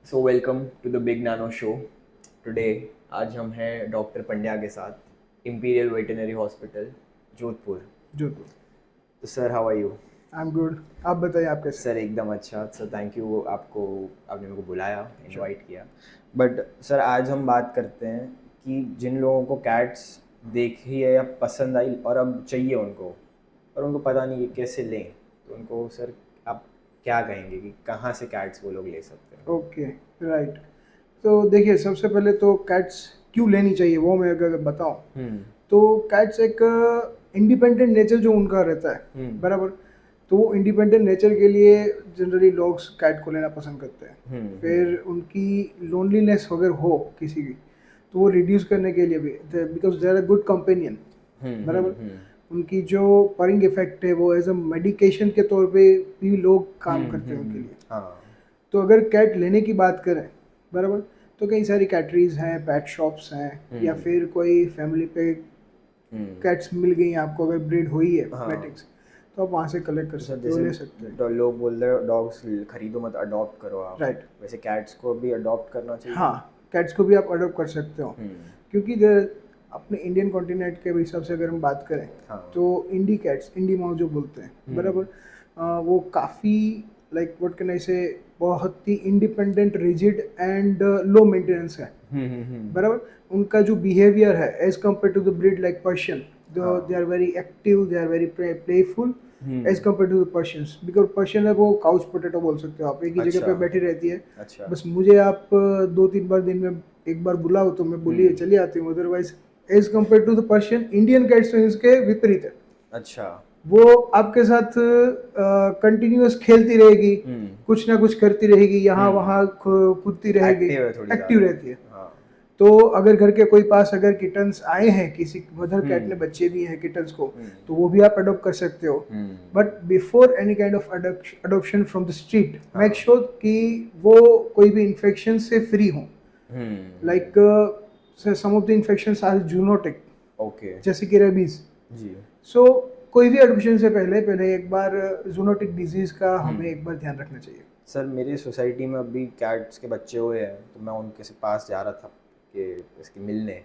So welcome to the big nano show. Today आज हम हैं डॉक्टर पंड्या के साथ, imperial veterinary hospital, Jodhpur. Jodhpur. तो sir, how are you? I am good. आप बताइए आप कैसे हैं? सर एकदम अच्छा। सर थैंक यू, आपने मेरे को बुलाया, श्योर। इनवाइट किया। बट सर, आज हम बात करते हैं कि जिन लोगों को कैट्स देखी है या पसंद आई और अब चाहिए उनको, और उनको पता नहीं कि कैसे लें, तो उनको सर आप क्या कहेंगे कि कहाँ से कैट्स वो लोग ले सकते हैं? Okay, right. तो देखिए, सबसे पहले तो कैट्स क्यों लेनी चाहिए वो मैं अगर बताऊं हम्म। तो कैट्स एक इंडिपेंडेंट नेचर जो उनका रहता है, हम्म। बराबर। तो वो इंडिपेंडेंट नेचर के लिए जनरली लोग कैट को लेना पसंद करते हैं। हम्म। फिर उनकी लोनलीनेस अगर हो किसी की, तो वो रिड्यूस करने के लिए भी, because they are a good companion, hmm. बराबर। हम्म। उनकी जो परिंग इफेक्ट है वो एज अ मेडिकेशन के तौर पे भी लोग काम करते हैं उनके लिए। हाँ। तो अगर कैट लेने की बात करें, बराबर, तो कई सारी कैटरीज हैं, पेट शॉप्स हैं, या हम्म। फिर कोई फैमिली पे हम्म। कैट्स मिल गई आपको, अगर ब्रीड हुई है हाँ। मैटिक्स, तो आप वहाँ से कलेक्ट कर तो सर सकते हो, जैसे ले सकते हैं। लोग बोल रहे हो डॉग्स खरीदो मत, अडॉप्ट करो आप, राइट। वैसे कैट्स को भी अडॉप्ट करना चाहिए? हाँ, कैट्स को भी आप अडोप्ट कर सकते हो, हम्म। क्योंकि अपने इंडियन कॉन्टिनेंट के हिसाब से अगर हम बात करें, हाँ। तो इंडी कैट्स, इंडी माउस जो बोलते हैं, हम्म। बराबर, वो काफ़ी, like what can I say, बहुत ही independent, rigid and low maintenance है, बराबर। उनका जो बिहेवियर है as compare to the breed like Persian, they हाँ। Are very active, they are very playful as hmm. Compare to the Persians. Because Persian है वो काउच पोटैटो बोल सकते हो आप, एक ही जगह अच्छा। पे बैठी रहती है। अच्छा। बस मुझे आप 2-3 बार दिन में एक बार बुलाओ तो मैं बोलिए हम्म। चली आती हूँ, otherwise as compare to the Persian, Indian cats तो इसके विपरीत है। अच्छा। वो आपके साथ कंटिन्यूअस खेलती रहेगी, हम्म। कुछ ना कुछ करती रहेगी, यहाँ हम्म। वहाँ कूदती रहेगी, एक्टिव है थोड़ी एक्टिव ज़्यादा। रहती है। हाँ। तो अगर घर के कोई पास अगर किटन्स आए हैं, किसी मदर कैट ने हम्म। बच्चे दिए हैं किटन्स को, हम्म। तो वो भी आप अडोप्ट कर सकते हो। Hmm. But before any kind of adoption from the street, make हाँ। श्योर कि वो कोई भी इन्फेक्शन से फ्री हो। Hmm. Like some of the infections are zoonotic, okay. जैसे कि रेबीज। जी। सो कोई भी एडमिशन से पहले पहले एक बार जूनोटिक डिजीज का हमें हम्म। एक बार ध्यान रखना चाहिए। सर मेरी सोसाइटी में अभी कैट्स के बच्चे हुए हैं, तो मैं उनके से पास जा रहा था कि इसके मिलने,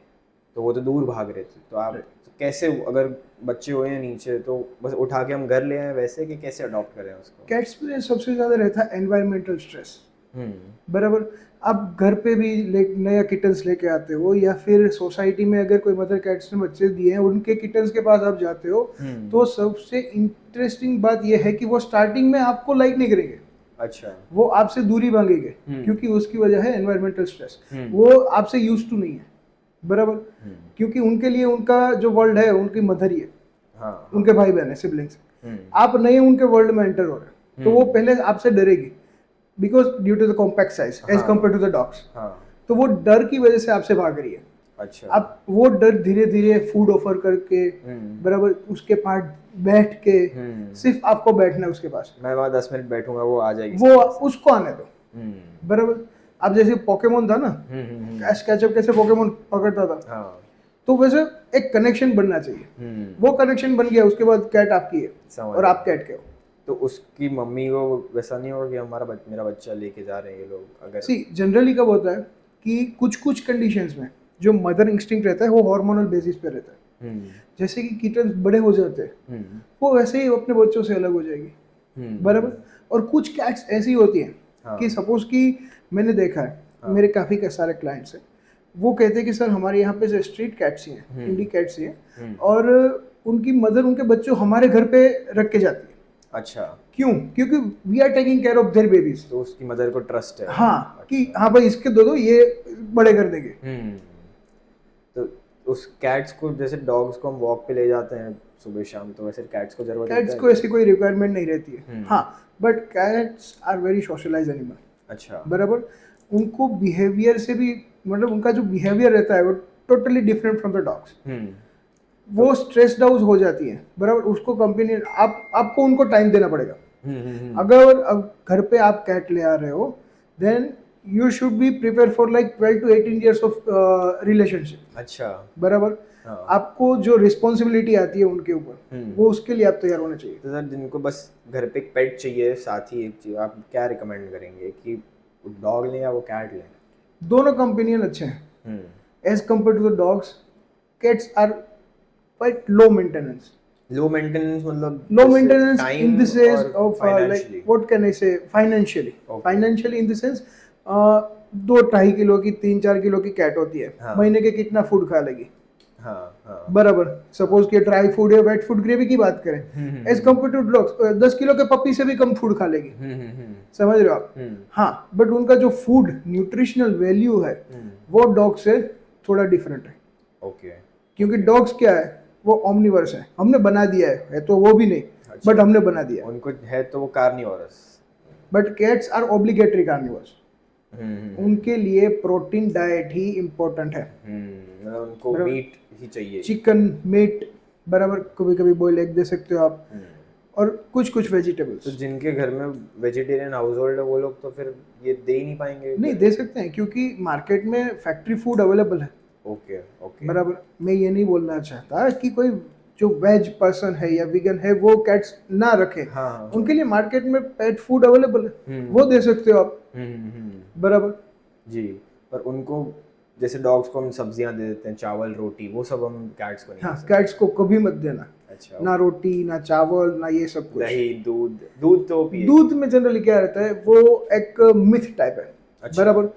तो वो तो दूर भाग रहे थे। तो आप राइट। तो कैसे, अगर बच्चे हुए हैं नीचे, तो बस उठा के हम घर ले आए वैसे, कि कैसे अडॉप्ट करें उसको? कैट्स में सबसे ज़्यादा रहता है एनवायरमेंटल स्ट्रेस, हम्म। बराबर। आप घर पे भी नया किटन्स लेके आते हो, या फिर सोसाइटी में अगर कोई मदर कैट्स ने बच्चे दिए हैं उनके किटन्स के पास आप जाते हो, हम्म। तो सबसे इंटरेस्टिंग बात यह है कि वो स्टार्टिंग में आपको लाइक नहीं करेंगे, अच्छा। वो आपसे दूरी मांगेंगे, हम्म। क्योंकि उसकी वजह है एनवायरमेंटल स्ट्रेस। हम्म। वो आपसे यूज टू नहीं है, बराबर। हम्म। क्योंकि उनके लिए उनका जो वर्ल्ड है उनकी मदर ही है, हाँ। उनके हाँ। भाई बहन है, सिबलिंग्स। हम्म। आप नए उनके वर्ल्ड में एंटर हो रहे हो, तो वो हम्म। पहले आपसे डरेगी, because due to the compact size as हाँ। Compare to the dogs. हाँ। तो वो डर की वजह से आपसे भाग रही है। अच्छा। आप वो डर धीरे धीरे फूड ऑफर करके, हम्म। बराबर, उसके पास बैठ के, हम्म। सिर्फ आपको बैठना है उसके पास, मैं वहाँ 10 मिनट बैठूंगा, वो आ जाएगी वो सीधे से। उसको आने दो, हम्म। बराबर। अब जैसे पोकेमोन था ना, कैश कैचअप कैसे पोकेमोन पकड़ता था, हाँ। तो वैसे एक कनेक्शन बनना चाहिए। हम्म। वो कनेक्शन बन गया, उसके बाद कैट आपकी है समझ और आप गया। कैट के हो। तो उसकी मम्मी को वैसा नहीं होगा कि मेरा बच्चा लेके जा रहे हैं ये लोग, अगर? सी जनरली कब होता है कि कुछ कुछ कंडीशंस में जो मदर इंस्टिंक्ट रहता है वो हार्मोनल बेसिस पे रहता है। हम्म। जैसे कि किटन्स बड़े हो जाते हैं, हम्म। वो वैसे ही अपने बच्चों से अलग हो जाएगी, हम्म। बराबर। और कुछ कैट्स ऐसी होती हैं कि हाँ। सपोज कि मैंने देखा है, हाँ। मेरे काफ़ी सारे क्लाइंट्स हैं, वो कहते हैं कि सर हमारे यहाँ पे जो स्ट्रीट कैट्स ही हैं, हम्म। इंडी कैट्स ही हैं, हम्म। और उनकी मदर उनके बच्चों हमारे घर पे रख के जाती है। अच्छा। क्यों? क्योंकि we are taking care of their babies. तो उसकी मदर को ट्रस्ट है। हाँ, कि अच्छा। हाँ भाई इसके दो दो, ये बड़े कर देंगे। हम्म। तो उस कैट्स को, जैसे डॉग्स को हम वॉक पे ले जाते हैं सुबह शाम, तो वैसे कैट्स को ज़रूरत होता कैट्स है को क्या? ऐसी कोई रिक्वायरमेंट नहीं रहती है, हम्म। हाँ। But cats are very socialize animal, अच्छा। बराबर। उनको बिहेवियर से भी, मतलब उनका जो बिहेवियर रहता है वो totally different from the dogs. Hmm. तो वो स्ट्रेस्ड आउट हो जाती है, बराबर। उसको कंपनी, आपको उनको टाइम देना पड़ेगा। हम्म। अगर अब घर पे आप कैट ले आ रहे हो, then you should be prepare for like 12 to 18 years of relationship, अच्छा। बराबर। हाँ। आपको जो रिस्पॉन्सिबिलिटी आती है उनके ऊपर, हम्म। वो उसके लिए आप तैयार होने चाहिए। तो सर जिनको बस घर पे एक पेट चाहिए, साथ ही एक चीज़, आप क्या रिकमेंड करेंगे कि डॉग लें या वो कैट लें? दोनों कंपेनियन अच्छे हैं as compare to the dogs. Cats are quite low maintenance. Low maintenance मतलब Low maintenance in the sense और of financially? like what can I say, financially. Okay. Financially in the sense 2-2.5 kilo की 3-4 kilo की cat होती है. हाँ. महीने के कितना फूड खा लेगी? हाँ हाँ. बराबर. सपोज कि ड्राई फूड या वेट फूड ग्रेवी की बात करें, as compare to dogs 10 kilo के पपी से भी कम फूड खा लेगी. समझ रहे हो आप? हाँ, बट उनका जो फूड न्यूट्रिशनल वैल्यू है वो डॉग से थोड़ा डिफरेंट है. ओके. क्योंकि डॉग्स क्या है, वो ओमनिवर्स है. हमने बना दिया है तो वो भी नहीं, अच्छा. बट हमने बना दिया. उनको है तो वो carnivorous. But cats are obligatory carnivores. उनके लिए प्रोटीन डाइट ही इम्पोर्टेंट है. मतलब उनको बराबर. मीट ही चाहिए. चिकन मीट बराबर, कभी कभी बॉयल एग दे सकते हो आप, और कुछ कुछ तो वेजिटेबल्स. जिनके घर में वेजिटेरियन हाउस होल्ड है वो लोग तो फिर ये दे ही नहीं पाएंगे? नहीं दे सकते हैं, क्योंकि मार्केट में फैक्ट्री फूड अवेलेबल है. Okay okay. बराबर. मैं ये नहीं बोलना चाहता कि कोई जो वेज पर्सन है या वीगन है वो कैट्स ना रखे. हाँ. उनके लिए मार्केट में पेट फूड अवेलेबल है, वो दे सकते हो आप. बराबर जी. पर उनको जैसे डॉग्स को हम सब्जियां दे देते हैं, चावल रोटी, वो सब हम कैट्स को नहीं हाँ, दे सकते? कैट्स को कभी मत देना. अच्छा. ना रोटी ना चावल ना ये सब कुछ. दही दूध. दूध तो पिए. दूध में जनरली क्या रहता है, वो एक मिथ टाइप है. अच्छा. बराबर.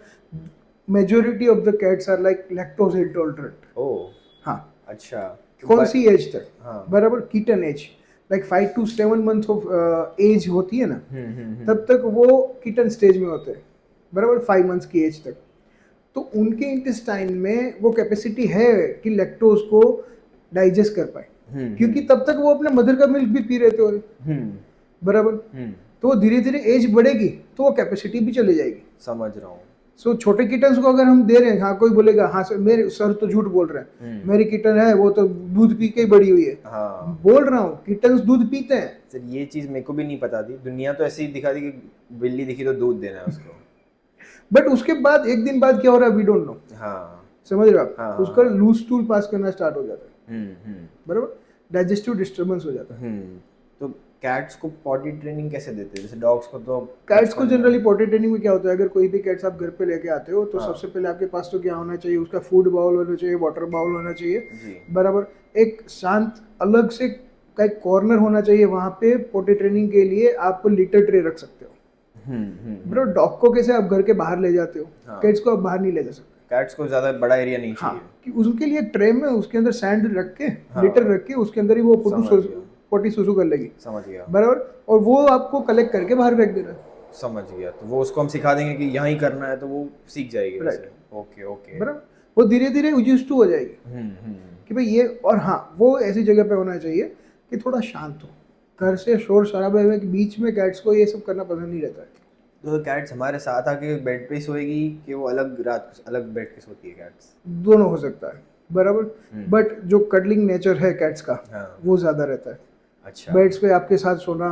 Majority of the cats are like lactose intolerant. Oh. हाँ. अच्छा. कौन सी एज तक? हाँ. बराबर. Kitten age, like 5 to 7 months of age होती है ना, तब तक वो कीटन स्टेज में होते हैं. बराबर. 5 months की एज तक. तो उनके इंटेस्टाइन में वो कैपेसिटी है कि लैक्टोज को डाइजेस्ट कर पाए, क्योंकि तब तक वो अपने मदर का मिल्क भी पी रहे थे. बराबर. तो धीरे धीरे एज बढ़ेगी तो वो कैपेसिटी भी चली जाएगी. समझ रहा हूँ. सो छोटे किटन्स को अगर हम दे रहे हैं, हाँ कोई बोलेगा हाँ सर मेरे सर तो झूठ बोल रहे हैं, मेरी किटन है वो तो दूध पी के ही बड़ी हुई है. हाँ. बोल रहा हूँ, किटन्स दूध पीते हैं. सर ये चीज़ मेरे को भी नहीं पता थी. दुनिया तो ऐसे ही दिखा दी कि बिल्ली दिखी तो दूध देना है उसको. बट उसके बाद एक दिन बाद क्या हो रहा है वी डोंट नो. हाँ. समझ रहे हो आप? हाँ. उसका लूज स्टूल पास करना स्टार्ट हो जाता है. बराबर. डाइजेस्टिव डिस्टर्बेंस हो जाता है. तो कैट्स को पॉटी ट्रेनिंग कैसे देते हैं? जैसे डॉग्स को तो कैट्स को जनरली पॉटी ट्रेनिंग में क्या होता है, अगर कोई भी कैट्स आप घर पे लेके आते हो तो हाँ. सबसे पहले आपके पास तो क्या होना चाहिए, उसका फूड बाउल होना चाहिए, वाटर बाउल होना चाहिए. जी. बराबर. एक शांत अलग से एक कॉर्नर होना चाहिए. वहाँ पे पोटी ट्रेनिंग के लिए आप लिटर ट्रे रख सकते हो. ब्रो डॉग को कैसे आप घर के बाहर ले जाते हो, हाँ. कैट्स को आप बाहर नहीं ले जा सकते. कैट्स को ज़्यादा बड़ा एरिया नहीं चाहिए. हाँ, कि उसके लिए ट्रे में उसके अंदर सैंड रख के, हाँ. लिटर रख के उसके अंदर ही वो समझ गया. पोटी सुसु कर लेगी. समझ गया. बराबर. और वो आपको कलेक्ट करके बाहर फेंक देना है. समझ गया. तो वो उसको हम सिखा देंगे कि यहाँ ही करना है तो वो सीख जाएगी. Right. वैसे. Okay okay. बराबर. वो धीरे धीरे यूज्ड टू हो जाएगी कि भाई ये. और हाँ, वो ऐसी जगह पे होना चाहिए कि थोड़ा शांत हो. घर से शोर शराबे के बीच में कैट्स को ये सब करना पसंद नहीं रहता है. तो कैट्स हमारे साथ आके बेड पे ही सोएगी कि वो अलग रात अलग बेड पे सोती है कैट्स? दोनों हो सकता है. बराबर. बट जो कडलिंग नेचर है कैट्स का, हाँ. वो ज़्यादा रहता है. अच्छा. बेड्स पे आपके साथ सोना,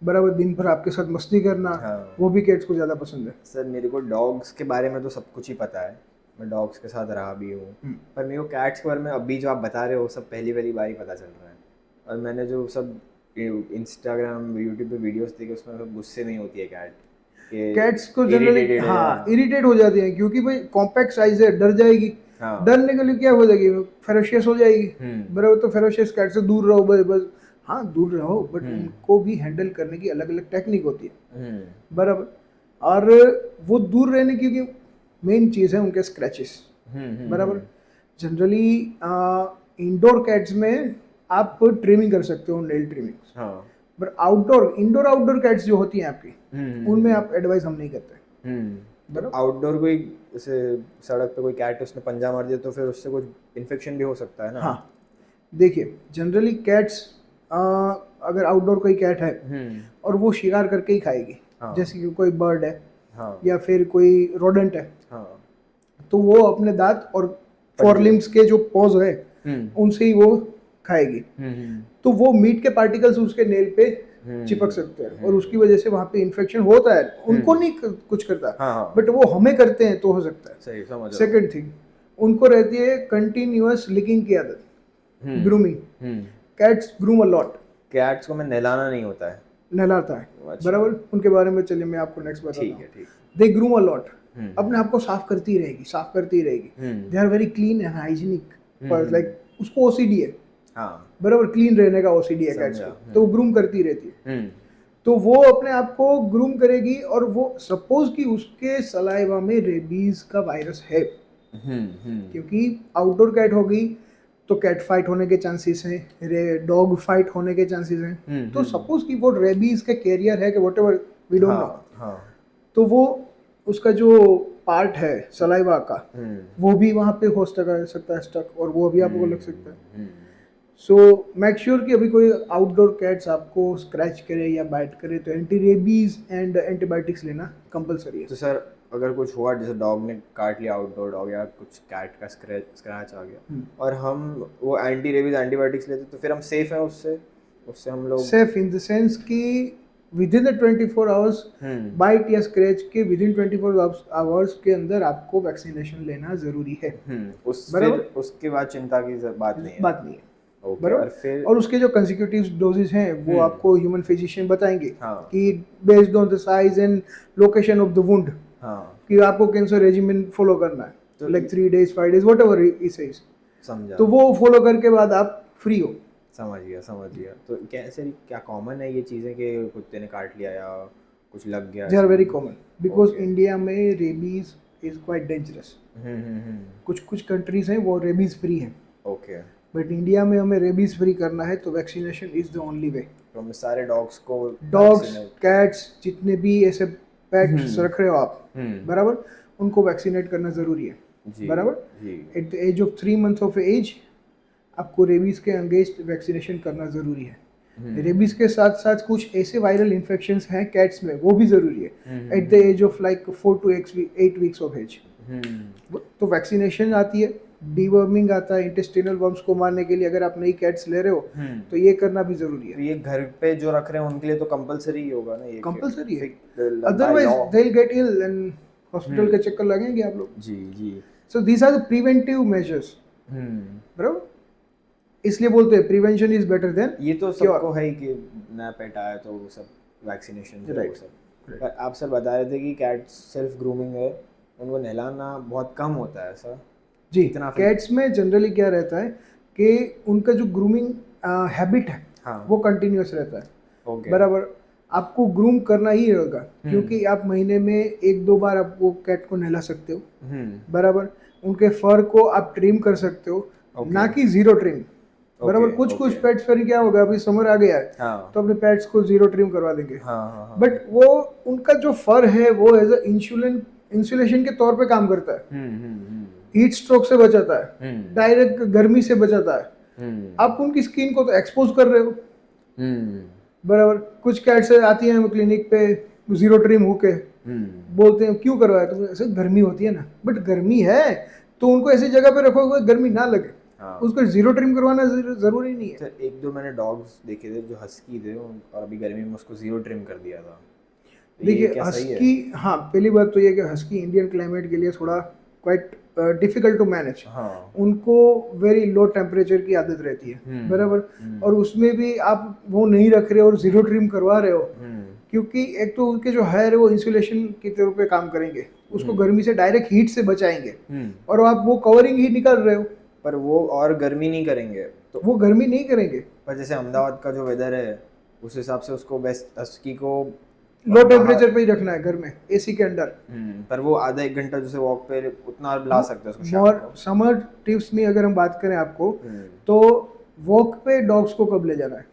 बराबर, दिन भर आपके साथ मस्ती करना, हाँ. वो भी कैट्स को ज़्यादा पसंद है. सर मेरे को डॉग्स के बारे में तो सब कुछ ही पता है. मैं डॉग्स के साथ रहा भी हूँ. पर मेरे को कैट्स के बारे में अभी जो आप बता रहे हो सब पहली बार ही पता चल रहा है. और मैंने जो सब इंस्टाग्राम यूट्यूब पे वीडियोस देखे उसमें सब गुस्से में ही होती है कैट. कैट्स को जनरली irritated हाँ है. इरिटेट हो जाती हैं, क्योंकि भाई कॉम्पैक्ट साइज है, डर जाएगी. हाँ. डरने के लिए क्या हो जाएगी, फेरोशियस हो जाएगी. बराबर. तो फेरोशियस कैट से दूर रहो बस बस. हाँ दूर रहो, बट उनको भी हैंडल करने की अलग अलग टेक्निक होती है. बराबर. और वो दूर रहने की मेन चीज़ है उनके स्क्रैचेस. बराबर. जनरली इंडोर कैट्स में आप ट्रिमिंग कर सकते हो, नेल ट्रिमिंग. हाँ. बट इंडोर आउटडोर कैट्स जो होती हैं आपकी, उनमें आप एडवाइस हम नहीं करते. बराबर. आउटडोर कोई जैसे सड़क पे कोई कैट उसने पंजा मार दिया तो फिर उससे कुछ इन्फेक्शन भी हो सकता है ना? हाँ. देखिए जनरली कैट्स, अगर आउटडोर कोई कैट है और वो शिकार करके ही खाएगी. हाँ. जैसे कि कोई बर्ड है. हाँ. या फिर कोई रोडेंट है. हाँ. तो वो अपने दांत और फोरलिम्स के जो पॉज है उनसे ही वो खाएगी. तो वो मीट के पार्टिकल्स उसके नेल पे चिपक सकते हैं और उसकी वजह से वहाँ पे इन्फेक्शन होता है. उनको नहीं कुछ करता. हाँ. बट वो हमें करते हैं तो हो सकता है. सही समझ. सेकंड थिंग, उनको रहती है कंटिन्यूअस लिकिंग की आदत, grooming. Cats groom a lot. Cats को मैं नहलाना नहीं होता है? नहलाता है, अच्छा। बराबर। उनके बारे में चलिए मैं आपको नेक्स्ट बताता ठीक हूँ। है, ठीक। दे ग्रूम अ लॉट, हम्म, अपने आप को साफ करती रहेगी, साफ करती रहेगी। Hmm, they are very clean and hygienic, पर हम्म, लाइक उसको ओसीडी है, हाँ, बराबर, क्लीन रहने का ओसीडी है कैट्स समझा। को, तो वो ग्रूम करती रहती है। हम्म, तो वो अपने आप को ग्रूम करेगी, और वो सपोज कि उसके सलाइवा में रेबीज का वायरस है, हम्म, क्योंकि आउटडोर कैट होगी तो कैट फाइट होने के चांसेस हैं, डॉग फाइट होने के चांसेस हैं। तो सपोज कि वो रेबीज के कैरियर है कि व्हाटएवर, वी डोंट नो, हाँ, हाँ, तो वो उसका जो पार्ट है सलाइवा का, वो भी वहाँ पे हो सकता है स्टक, और वो भी आपको लग सकता है। सो मेक श्योर कि अभी कोई आउटडोर कैट्स आपको स्क्रैच करे या बाइट करे तो एंटी रेबीज एंड एंटीबायोटिक्स लेना कंपलसरी है। तो सर अगर कुछ हुआ, जैसे डॉग ने काट लिया, आउटडोर डॉग, या कुछ कैट का स्क्रैच आ गया, और हम वो एंटी रेबीज एंटीबायोटिक्स लेते, तो फिर हम सेफ हैं उससे उससे हम लोग? सेफ इन द सेंस कि within the 24 hours, bite या स्क्रैच के विद इन 24 आवर्स के अंदर आपको वैक्सीनेशन लेना जरूरी है, उस फिर बराबर, उसके बाद चिंता की बात नहीं है? बात नहीं है, ओके। बराबर। और फिर और उसके जो कंसेक्यूटिव डोजेज हैं वो आपको ह्यूमन फिजिशियन बताएंगे हाँ, कि based on the size and location of the wound, हाँ, कि आपको कैंसर रेजिमेंट फॉलो करना है, तो like 3 days 5 days what ever it says. समझा। तो वो फॉलो करके बाद आप फ्री हो। समझ गया, समझ गया। तो कैसे, क्या कॉमन है ये चीज़ें कि कुत्ते ने काट लिया या कुछ लग गया? They are very common because Okay. India में रेबीज इज क्वाइट डेंजरस। कुछ कुछ कंट्रीज हैं वो रेबीज फ्री हैं, ओके। बट इंडिया में हमें रेबीज फ्री करना है तो vaccination is the only way. तो हम सारे डॉग्स को डॉग्स, vaccinate- कैट्स, जितने भी ऐसे पेट्स रख रहे हो आप, हम्म, बराबर, उनको वैक्सीनेट करना ज़रूरी है, जी, बराबर। जी, at the age of 3 months of age आपको रेबीज के अगेंस्ट वैक्सीनेशन करना ज़रूरी है। रेबीज के साथ साथ कुछ ऐसे वायरल इन्फेक्शंस हैं कैट्स में, वो भी ज़रूरी है at the age of like 4 to 8 weeks of age. तो वैक्सीनेशन आती है, डीवर्मिंग आता है, इंटेस्टिनल वर्म्स को मारने के लिए अगर आप नई कैट्स ले रहे हो तो ये करना भी ज़रूरी तो है। ये घर पे जो रख रहे हैं उनके लिए तो कंपलसरी ही होगा ना ये? कंपलसरी है, by otherwise law. They will get ill and hospital के चक्कर लगेंगे आप लोग। जी, जी। So these are the preventive measures, बराबर, इसलिए बोलते हैं प्रिवेंशन इज बेटर देन ये तो क्योर। सबको है ही कि नया पेट आया तो वो सब वैक्सीनेशन जो है वो Right. सब। पर आप सर बता रहे थे कि कैट सेल्फ ग्रूमिंग है, उनको नहलाना बहुत कम होता है ऐसा? जी, इतना फिर- कैट्स में जनरली क्या रहता है कि उनका जो ग्रूमिंग हैबिट है हाँ, वो कंटिन्यूअस रहता है, ओके। बराबर। आपको ग्रूम करना ही होगा, क्योंकि आप महीने में 1-2 बार आप वो कैट को नहला सकते हो, बराबर। उनके फर को आप ट्रिम कर सकते हो, ना कि जीरो ट्रिम, बराबर। कुछ कुछ पेट्स पर क्या होगा, अभी समर आ गया है हाँ, तो अपने पेट्स को जीरो ट्रिम करवा देंगे, हाँ, हाँ, हाँ। बट वो उनका जो फर है वो एज अ इंसुलेशन के तौर पे काम करता है, हीट स्ट्रोक से बचाता है, डायरेक्ट गर्मी से बचाता है। आप उनकी स्किन को तो एक्सपोज कर रहे हो, बराबर। कुछ कैट्स आती हैं क्लिनिक पे जीरो ट्रिम होके, बोलते हैं क्यों करवाया, तो ऐसे गर्मी होती है ना, बट गर्मी है तो उनको ऐसी जगह पे रखो गर्मी ना लगे, हाँ। उसको जीरो ट्रिम करवाना जरूरी नहीं है। सर 1-2 मैंने डॉग्स देखे थे जो हस्की थे, और अभी गर्मी में उसको जीरो ट्रिम कर दिया था। तो ये देखिए क्या सही है? हस्की, हाँ, पहली बात तो ये कि हस्की इंडियन क्लाइमेट के लिए थोड़ा क्वाइट डिफिकल्ट टू मैनेज। हाँ, उनको वेरी लो टेम्परेचर की आदत रहती है, बराबर। और उसमें भी आप वो नहीं रख रहे और जीरो ट्रिम करवा रहे हो, क्योंकि एक तो उनके जो हेयर है वो इंसुलेशन के तौर पे काम करेंगे, उसको गर्मी से डायरेक्ट हीट से बचाएंगे, और आप वो कवरिंग ही निकाल रहे हो, पर वो और गर्मी नहीं करेंगे तो? वो गर्मी नहीं करेंगे। पर जैसे अहमदाबाद का जो वेदर है उस हिसाब से उसको बेस्ट हस्की को लो टेम्परेचर पे ही रखना है घर में, एसी के अंदर। पर वो आधा 1 घंटा जैसे वॉक पे उतना ला सकते हैं उसको शाम और को। समर टिप्स में अगर हम बात करें आपको, तो वॉक पे डॉग्स को कब ले जाना है?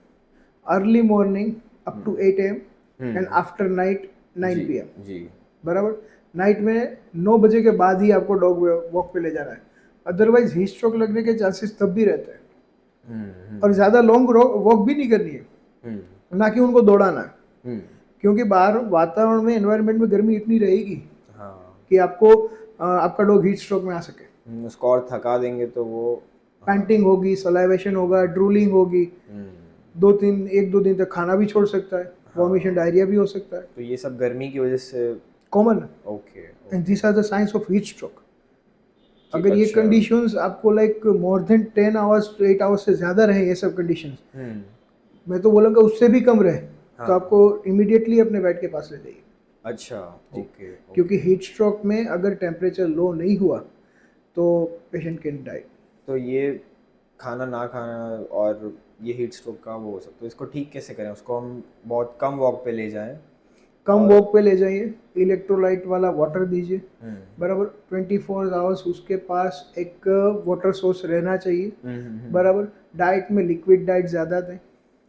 Early morning up to 8 AM and after night 9 PM, जी, बराबर। नाइट में 9 बजे के बाद ही आपको डॉग वॉक पे ले जाना है, अदरवाइज हीट स्ट्रोक लगने के चांसेस तब भी रहते हैं। और ज़्यादा लॉन्ग वॉक भी नहीं करनी है, ना कि उनको दौड़ाना है, क्योंकि बाहर वातावरण में, एनवायरनमेंट में गर्मी इतनी रहेगी कि आपको आपका डॉग हीट स्ट्रोक में आ सके। उसको और थका देंगे तो वो पैंटिंग होगी, सलाइवेशन होगा, ड्रूलिंग होगी, 1-2 दिन तक खाना भी छोड़ सकता है, वॉमिशन, डायरिया भी हो सकता है। तो ये सब गर्मी की वजह से कॉमन है, okay. And this are the science of heat stroke. अगर ये कंडीशंस आपको like more than 10 hours to 8 hours से ज़्यादा रहे, ये सब कंडीशंस, मैं तो बोलूँगा उससे भी कम रहे, तो आपको इमीडिएटली अपने वेट के पास ले जाइए। अच्छा, ओके, क्योंकि हीट स्ट्रोक में अगर टेम्परेचर लो नहीं हुआ तो पेशेंट कैन डाई। तो ये खाना ना खाना और ये हीट स्ट्रोक का वो हो सकता है, इसको ठीक कैसे करें? उसको हम बहुत कम वॉक पे ले जाएं कम और वॉक पे ले जाइए, इलेक्ट्रोलाइट वाला वाटर दीजिए, हम्म बराबर 24 आवर्स उसके पास एक वाटर सोर्स रहना चाहिए, हम्म। बराबर। डाइट में लिक्विड डाइट ज़्यादा दें,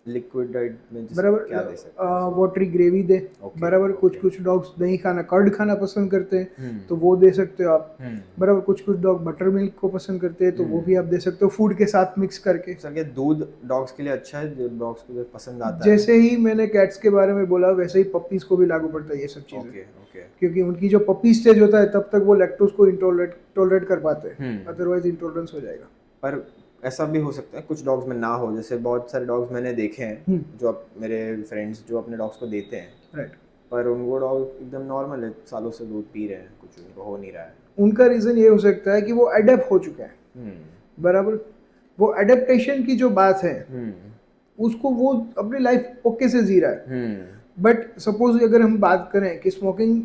लिक्विड डाइट में जैसे क्या दे सकते हैं? बराबर। वाटरी ग्रेवी दे, ओके बराबर। कुछ ओके। कुछ डॉग्स दही खाना, कर्ड खाना पसंद करते हैं, हम्म तो वो दे सकते हो आप, हम्म बराबर। कुछ कुछ डॉग बटर मिल्क को पसंद करते हैं, तो वो भी आप दे सकते हो फूड के साथ मिक्स करके। सर क्या दूध डॉग्स के लिए अच्छा है, जो डॉग्स को जो पसंद आता है? जैसे ही मैंने कैट्स के बारे में बोला वैसे ही पपीज़ को भी लागू पड़ता है ये सब चीज़ें। Okay okay. क्योंकि उनकी जो पपी स्टेज होता है तब तक वो लैक्टोज को टॉलरेट कर पाते हैं, अदरवाइज इंटॉलरेंस हो जाएगा। पर ऐसा भी हो सकता है कुछ डॉग्स में ना हो, जैसे बहुत सारे डॉग्स मैंने देखे हैं जो मेरे फ्रेंड्स जो अपने डॉग्स को देते हैं, राइट। पर उनको डॉग एकदम नॉर्मल है, सालों से दूध पी रहे हैं, कुछ उनको हो नहीं रहा है। उनका रीज़न ये हो सकता है कि वो अडेप्ट हो चुके हैं, बराबर। वो एडेप्टेशन की जो बात है उसको वो अपनी लाइफ ओके से जी रहा है। बट सपोज अगर हम बात करें कि स्मोकिंग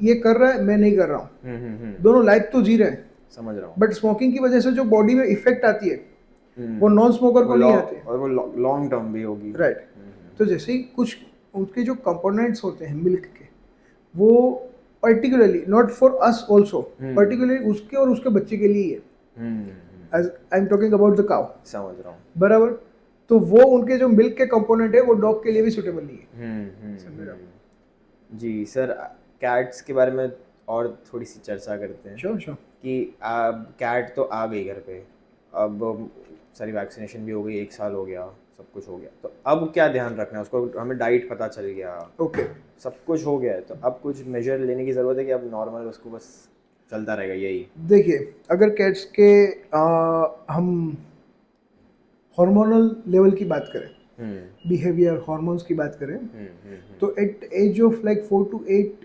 ये कर रहा है, मैं नहीं कर रहा हूँ, दोनों लाइफ तो जी रहे हैं, समझ रहा हूँ। बट स्मोकिंग की वजह से जो बॉडी में इफेक्ट आती है वो नॉन स्मोकर को नहीं आती है, और वो लॉन्ग टर्म भी होगी। राइट। तो जैसे ही कुछ उनके जो कंपोनेंट्स होते हैं मिल्क के, वो particularly not for us also, particularly उसके और उसके बच्चे के लिए है। I am talking about the cow, समझ रहा हूँ। बराबर। तो वो उनके जो मिल्क के कंपोनेंट है वो डॉग के लिए भी सूटेबल नहीं है। समझ रहा हूँ। जी सर, कैट्स के बारे में और थोड़ी सी चर्चा करते हैं। Sure sure. कि अब कैट तो आ गई घर पे, अब सारी वैक्सीनेशन भी हो गई, 1 साल हो गया, सब कुछ हो गया, तो अब क्या ध्यान रखना है उसको? हमें डाइट पता चल गया, ओके, सब कुछ हो गया है, तो अब कुछ मेजर लेने की ज़रूरत है कि अब नॉर्मल उसको बस चलता रहेगा यही? देखिए अगर कैट्स के हम हार्मोनल लेवल की बात करें, बिहेवियर हार्मोन्स की बात करें, तो at age of like 4 to 8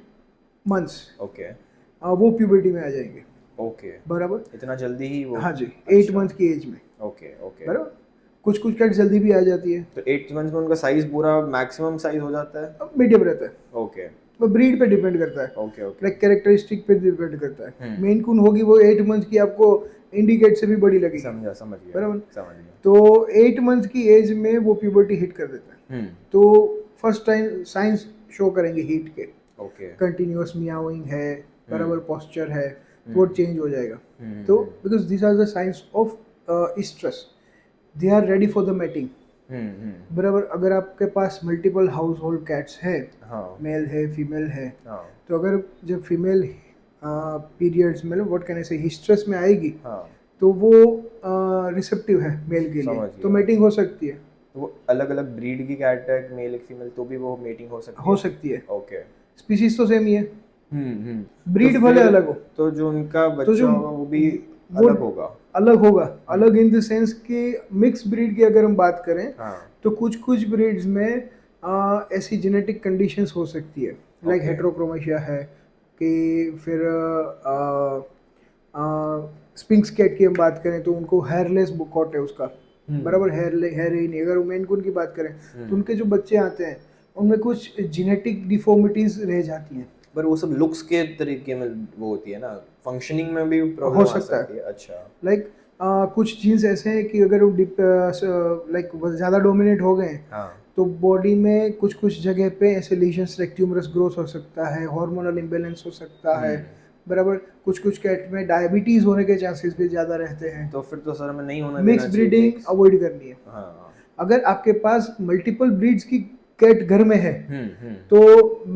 months okay वो प्यूबर्टी में आ जाएंगे, ओके। बराबर। इतना जल्दी ही वो? हाँ जी, 8 मंथ की एज में, ओके ओके। बराबर। कुछ कुछ कैट जल्दी भी आ जाती है, तो 8 मंथ में उनका साइज पूरा मैक्सिमम साइज हो जाता है? मीडियम रहता है। ओके वो ब्रीड पे डिपेंड करता है, ओके ओके। लाइक कैरेक्टरिस्टिक पे डिपेंड करता है। मेन कून होगी वो 8 मंथ की, आपको इंडिकेट से भी बड़ी लगेगी, समझ गया, बराबर। समझ गया। तो 8 मंथ की एज में वो प्यूबर्टी हिट कर देता है, तो फर्स्ट टाइम साइंस शो करेंगे हीट के। ओके। कंटिन्यूअस मियाउइंग है, बराबर, पोस्चर है, तो वो चेंज हो जाएगा। तो because this are the science of stress, they are ready for the mating, बराबर। अगर आपके पास मल्टीपल हाउस होल्ड कैट्स है, मेल है फीमेल है, तो अगर जब फीमेल पीरियड्स में what can I say stress में आएगी, तो वो रिसेप्टिव है मेल के लिए, तो मेटिंग हो सकती है। तो वो अलग अलग ब्रीड की कैट है, मेल एक फीमेल, तो भी वो मेटिंग हो सकती है? ओके। स्पीशीज तो सेम ही है, ब्रीड तो भले अलग हो, तो जो उनका बच्चा जो होगा वो भी अलग होगा? अलग इन द सेंस कि मिक्स ब्रीड की अगर हम बात करें, तो कुछ कुछ ब्रीड्स में ऐसी जेनेटिक कंडीशंस हो सकती है, लाइक हेटेरोक्रोमेशिया है, कि फिर स्पिंक्स कैट की हम बात करें तो उनको हेयरलेस बुकआउट है उसका, बराबर। हेयर ही नहीं। अगर मेन कून की बात करें तो उनके जो बच्चे आते हैं उनमें कुछ जेनेटिक डिफॉर्मिटीज रह जाती हैं, पर वो सब लुक्स के तरीके में वो होती है ना, फंक्शनिंग में भी प्रॉब्लम हो आ सकता सकती है? अच्छा। लाइक कुछ जीन्स ऐसे हैं कि अगर वो लाइक ज़्यादा डोमिनेट हो गए तो बॉडी में कुछ कुछ जगह पे ऐसे लीशंस लाइक ट्यूमरस ग्रोथ हो सकता है, हार्मोनल इम्बैलेंस हो सकता है, बराबर। कुछ कुछ कैट में डायबिटीज होने के चांसेस भी ज़्यादा रहते हैं, तो फिर तो सर हमें नहीं होना मिक्स ब्रीडिंग अवॉइड करनी है। अगर आपके पास मल्टीपल ब्रीड्स की कैट घर में है तो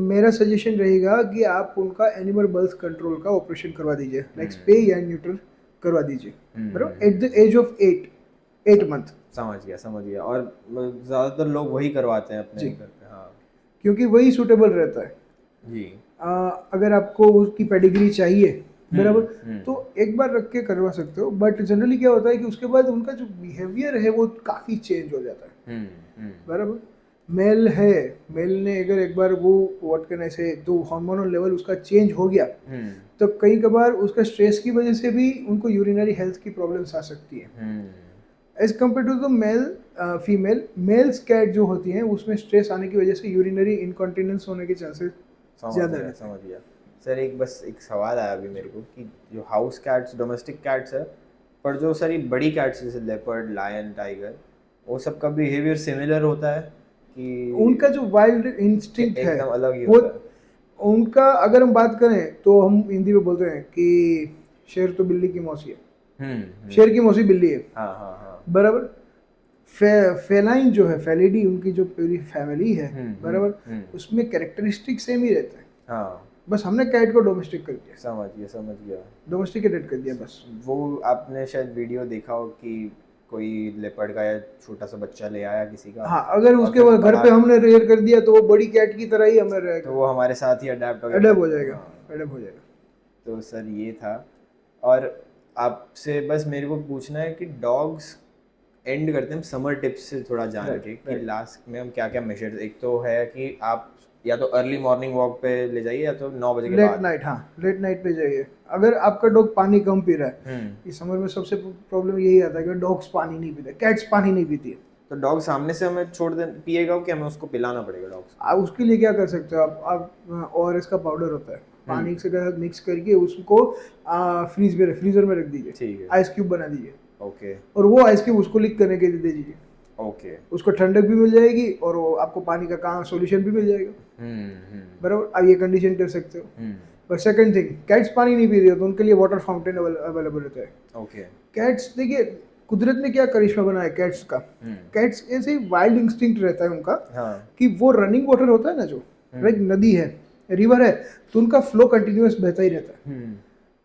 मेरा सजेशन रहेगा कि आप उनका एनिमल बर्थ कंट्रोल का ऑपरेशन करवा दीजिए, लाइक स्पे या न्यूटर करवा दीजिए, बराबर, at the age of 8 month. समझ गया। और ज़्यादातर लोग वही करवाते हैं अपने घर पे? हाँ, क्योंकि वही सूटेबल रहता है जी। अगर आपको उसकी पेडिग्री चाहिए, बराबर, तो एक बार रख के करवा सकते हो, बट जनरली क्या होता है कि उसके बाद उनका जो बिहेवियर है वो काफ़ी चेंज हो जाता है, बराबर। मेल ने अगर एक बार वो व्हाट कैन आई से तो हार्मोनल लेवल उसका चेंज हो गया, तो कई कबार उसका स्ट्रेस की वजह से भी उनको यूरिनरी हेल्थ की प्रॉब्लम्स आ सकती है, as compare to the male female, males cat जो होती हैं उसमें स्ट्रेस आने की वजह से यूरिनरी इनकॉन्टिनेंस होने के चांसेस ज़्यादा रहते हैं। समझ गया सर। एक बस एक सवाल आया अभी मेरे को कि जो हाउस कैट्स डोमेस्टिक कैट्स है, पर जो सारी बड़ी कैट्स जैसे लेपर्ड लायन टाइगर, वो सब का बिहेवियर सिमिलर होता है उनका कि जो वाइल्ड इंस्टिंक्ट है एकदम अलग ही वो, होता है? उनका अगर हम बात करें तो हम हिंदी में बोलते हैं कि शेर तो बिल्ली की मौसी है, शेर की मौसी बिल्ली है, हाँ हाँ हाँ। बराबर। फेलाइन जो है, फेलिडी, उनकी जो पूरी फैमिली है, बराबर, उसमें कैरेक्टरिस्टिक सेम ही रहता है। हाँ बस हमने कैट को डोमेस्टिक कर दिया, समझ गया। डोमेस्टिकेटेड कर दिया बस। वो आपने शायद वीडियो देखा हो कि कोई लेपर्ड का या छोटा सा बच्चा ले आया किसी का, हाँ, अगर और उसके फिर बाद घर बड़ा, पे हमने रेयर कर दिया तो वो बड़ी कैट की तरह ही हमें तो रहेगा, वो हमारे साथ ही अडेप्ट हो गया अडब फिर। हो जाएगा, हाँ, अडब हो जाएगा। तो सर ये था। और आपसे बस मेरे को पूछना है कि डॉग्स एंड करते हैं हम समर टिप्स से थोड़ा जान राइट, के कि राइट। लास्ट में हम क्या क्या मेजर्स, एक तो है कि आप या तो अर्ली मॉर्निंग वॉक पे ले जाइए या तो 9 बजे के लेट बाद। नाइट, हाँ, लेट नाइट पे जाइए। अगर आपका डॉग पानी कम पी रहा है, हम्म। इस समर में सबसे प्रॉब्लम यही आता है कि डॉग्स पानी नहीं पीते, कैट्स पानी नहीं पीती है। तो डॉग सामने से हमें छोड़ दे पिएगा कि हमें उसको पिलाना पड़ेगा डॉग्स को? आप उसके लिए क्या कर सकते हो, आप ORS का पाउडर होता है, पानी हम्म। के साथ मिक्स करके उसको फ्रीजर में रख दीजिए, ठीक है। आइस क्यूब बना दीजिए, ओके और वो आइस क्यूब उसको लिक करने के लिए दे दीजिए। ओके। उसको ठंडक भी मिल जाएगी और वो आपको पानी का काम सॉल्यूशन भी मिल जाएगा, हम्म। बराबर। आप ये कंडीशन कर सकते हो। हम्म। पर सेकंड थिंग, कैट्स पानी नहीं पी रही हो तो उनके लिए वाटर फाउंटेन अवेलेबल रहता है। ओके। कैट्स, देखिए कुदरत ने क्या करिश्मा बनाया है कैट्स का। हम्म। कैट्स ऐसे वाइल्ड इंस्टिंक्ट रहता है उनका हाँ। कि वो रनिंग वाटर होता है ना, जो लाइक नदी है, रिवर है, तो उनका फ्लो कंटिन्यूअस बहता ही रहता है।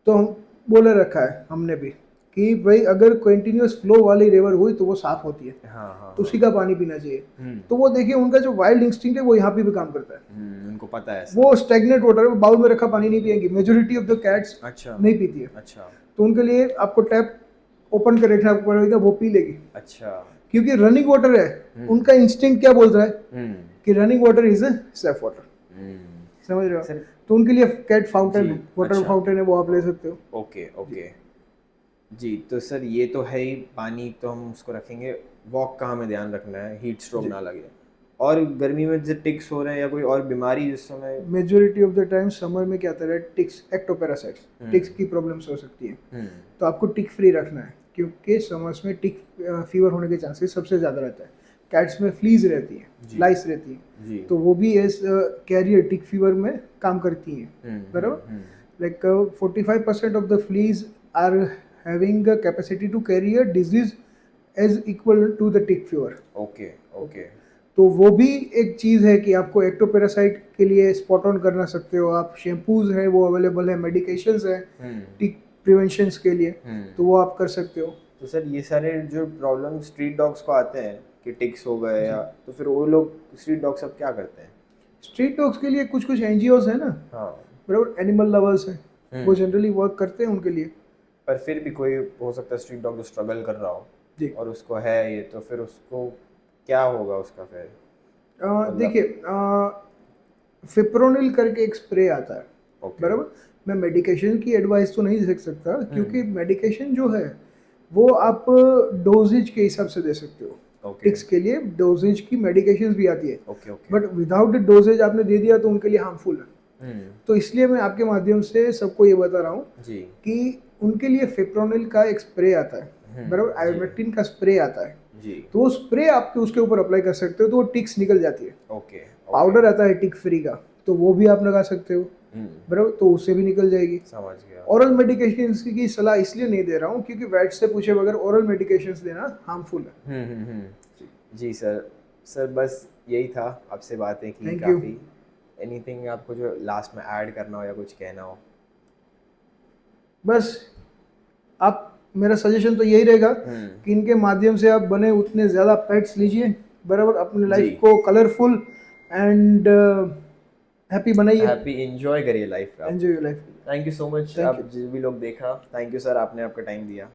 तो हम बोले रखा है हमने भी कि भाई अगर कंटिन्यूअस फ्लो वाली रिवर हुई तो वो साफ होती है, हाँ हाँ तो उसी का पानी पीना चाहिए। हम्म। तो वो देखिए उनका जो वाइल्ड इंस्टिंक्ट है वो यहाँ पे भी काम करता है। उनको पता है वो सब। स्टेगनेट वाटर बाउल में रखा पानी नहीं पिएंगे, मेजोरिटी ऑफ द कैट्स अच्छा नहीं पीती है। अच्छा तो उनके लिए आपको टैप ओपन कर रखना पड़ेगा, वो पी लेगी, अच्छा। क्योंकि रनिंग वाटर है। उनका इंस्टिंक्ट क्या बोल रहा है हम्म। कि running water is a safe water, समझ रहे हो। सर तो उनके लिए कैट फाउंटेन जी, है, वाटर अच्छा। फाउंटेन है, वो आप ले सकते हो। Okay okay. जी तो सर ये तो है ही, पानी तो हम उसको रखेंगे। वॉक का हमें ध्यान रखना है, हीट स्ट्रोक जी, ना लगे। और गर्मी में जैसे टिक्स हो रहे हैं या कोई और बीमारी जिस समय। Majority of the time summer में क्या आता है, टिक्स, एक्टोपैरासाइट्स, टिक्स की प्रॉब्लम्स हो सकती है। तो आपको टिक फ्री रखना है, क्योंकि समर्स में टिक फीवर होने के चांसेस सबसे ज़्यादा रहता है। कैट्स में फ्लीज रहती है, जी। लाइस रहती है, जी। तो वो भी एज कैरियर टिक फीवर में काम करती हैं, बराबर। Like 45% of the fleas are having capacity to carry a disease as equal to the tick fever. Okay okay. तो वो भी एक चीज़ है कि आपको एक्टोपैरासाइट के लिए स्पॉट ऑन करना सकते हो आप। शैम्पूज हैं वो अवेलेबल है, मेडिकेशंस हैं टिक प्रिवेंशंस के लिए, तो वो आप कर सकते हो। तो सर ये सारे जो प्रॉब्लम स्ट्रीट डॉग्स को आते हैं कि टिक्स हो गए या, तो फिर वो लोग स्ट्रीट डॉग्स अब क्या करते हैं? स्ट्रीट डॉग्स के लिए कुछ कुछ NGOs हैं ना, हाँ। बराबर, एनिमल लवर्स हैं, वो जनरली वर्क करते हैं उनके लिए। पर फिर भी कोई हो सकता है स्ट्रीट डॉग जो स्ट्रगल कर रहा हो जी, और उसको है ये, तो फिर उसको क्या होगा उसका फिर? मतलब देखिए, फिप्रोनिल करके एक स्प्रे आता है, ओके। बराबर। मैं मेडिकेशन की एडवाइस तो नहीं दे सकता, क्योंकि मेडिकेशन जो है वो आप डोजेज के हिसाब से दे सकते हो। ओके टिक्स के लिए डोजेज की मेडिकेशंस भी आती है, okay okay. But without doses आपने दे दिया तो उनके लिए हार्मफुल है। तो इसलिए मैं आपके माध्यम से सबको ये बता रहा हूँ जी। कि उनके लिए फिप्रोनिल का एक स्प्रे आता है, बराबर, आइवरमेक्टिन का स्प्रे आता है। जी। तो वो स्प्रे आपके उसके ऊपर अप्लाई कर सकते हो, तो वो टिक्स निकल जाती है। ओके। पाउडर आता है टिक फ्री का, तो वो भी आप लगा सकते हो, बराबर, तो उससे भी निकल जाएगी। समझ गया। ओरल मेडिकेशन की सलाह इसलिए नहीं दे रहा हूँ क्योंकि वेट से पूछे बगैर ओरल मेडिकेशन देना हार्मफुल है। जी सर। सर बस यही था, आपसे बातें की थैंक यू। काफ़ी। एनीथिंग आपको जो लास्ट में ऐड करना हो या कुछ कहना हो? बस आप, मेरा सजेशन तो यही रहेगा कि इनके माध्यम से आप बने उतने ज़्यादा पेट्स लीजिए, बराबर, अपने जी। लाइफ को कलरफुल एंड हैप्पी बनाइए, हैप्पी एंजॉय करिए लाइफ आप। Enjoy your life. Thank you so much. Thank you. आप जो भी लोग देखा, थैंक यू सर, आपने आपका टाइम दिया।